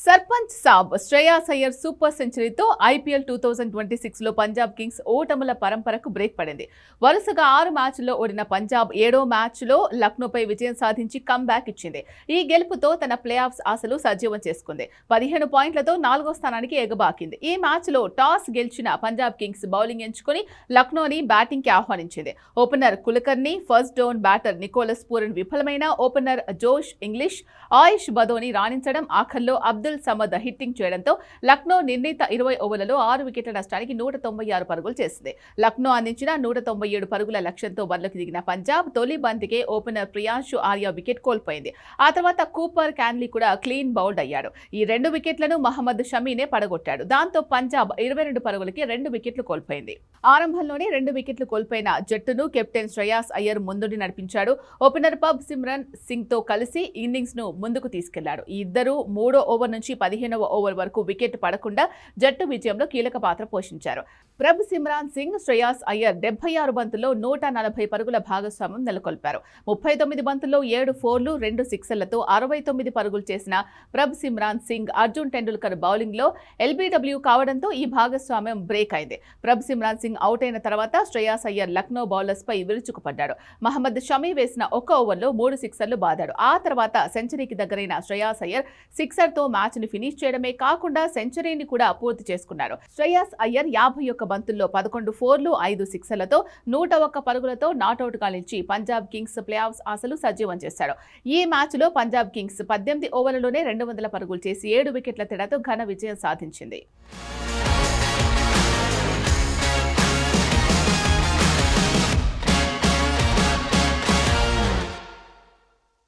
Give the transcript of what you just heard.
Sarpanch saab Shreyas Iyer super సెంచరీతో IPL 2026లో Punjab Kings ఓటముల పరంపరకు బ్రేక్ పడింది. వరుసగా 6 మ్యాచ్ల్లో ఓడిన పంజాబ్ 7వ మ్యాచ్లో లక్నోపై విజయం సాధించి కమ్బ్యాక్ ఇచ్చింది. ఈ గెలుపుతో తన ప్లే ఆఫ్స్ ఆశలు సజీవం చేసుకుంది. 15 పాయింట్లతో 4వ స్థానానికి ఎగబాకింది. ఈ మ్యాచ్లో టాస్ గెలిచిన పంజాబ్ కింగ్స్ బౌలింగ్ ఎంచుకుని లక్నోని బ్యాటింగ్కి ఆహ్వానించింది. Opener Kulkarni, first down batter Nicholas Pooran విఫలమైన opener Josh Inglis, Ayush Badoni రాణించడం, ఆఖర్లో అబ్దుల్ సమద్ హిట్టింగ్ చేయడంతో లక్నో నిర్ణీత 20 ఓవర్లలో 6 వికెట్ల నష్టానికి 196 పరుగులు చేసింది. లక్నో అందించిన 197 పరుగుల లక్ష్యంతో బరిలోకి దిగిన పంజాబ్ తొలి బంతికే ఓపెనర్ ప్రియాంశు ఆర్య వికెట్ కోల్పోయింది. ఆ తర్వాత కూపర్ క్యాన్లీ కూడా క్లీన్ బౌల్డ్ అయ్యాడు. ఈ 2 వికెట్లను మహమ్మద్ షమీనే పడగొట్టాడు. దాంతో పంజాబ్ 22 పరుగులకి 2 వికెట్లు కోల్పోయింది. ఆరంభంలోనే 2 వికెట్లు కోల్పోయిన జట్టును కెప్టెన్ శ్రేయాస్ అయ్యర్ ముందుండి నడిపించాడు. ఓపెనర్ ప్రబ్ సిమ్రన్ సింగ్ తో కలిసి ఇన్నింగ్స్ ను ముందుకు తీసుకెళ్లాడు. ఈ ఇద్దరు 3వ ఓవర్ నుంచి 15వ ఓవర్ వరకు వికెట్ పడకుండా జట్టు విజయంలో కీలక పాత్ర పోషించారు. ప్రబ్ సిమ్రాన్ సింగ్, శ్రేయాస్ అయ్యర్ 76 బంతుల్లో 140 పరుగుల భాగస్వామ్యం నెలకొల్పారు. 39 బంతుల్లో 7 ఫోర్లు, 2 సిక్సర్లతో 69 పరుగులు చేసిన ప్రబ్ సిమ్రాన్ సింగ్ అర్జున్ టెండూల్కర్ బౌలింగ్ లో ఎల్బీడబ్ల్యూ కావడంతో ఈ భాగస్వామ్యం బ్రేక్ అయింది. ప్రబ్ సిమ్రాన్ సింగ్ అవుట్ అయిన తర్వాత శ్రేయాస్ అయ్యర్ లక్నో బౌలర్స్ పై విరుచుకుపడ్డాడు. మహమ్మద్ షమీ వేసిన 1 ఓవర్లో 3 సిక్సర్లు బాదాడు. ఆ తర్వాత సెంచరీకి దగ్గరైన శ్రేయాస్ అయ్యర్ సిక్సర్ తో మ్యాచ్ ని ఫినిష్ చేయడమే కాకుండా సెంచరీని కూడా పూర్తి చేసుకున్నాడు. శ్రేయాస్ అయ్యర్ 51 బంతుల్లో 11 ఫోర్లు, 5 సిక్సర్లతో 101 పరుగులతో నాట్అవుట్ గా నిలిచి పంజాబ్ కింగ్స్ ప్లే ఆఫ్స్ ఆశలు సజీవం చేశాడు. ఈ మ్యాచ్ లో పంజాబ్ కింగ్స్ 18 ఓవర్లలోనే 200 పరుగులు చేసి 7 వికెట్ల తేడాతో ఘన విజయం సాధించింది.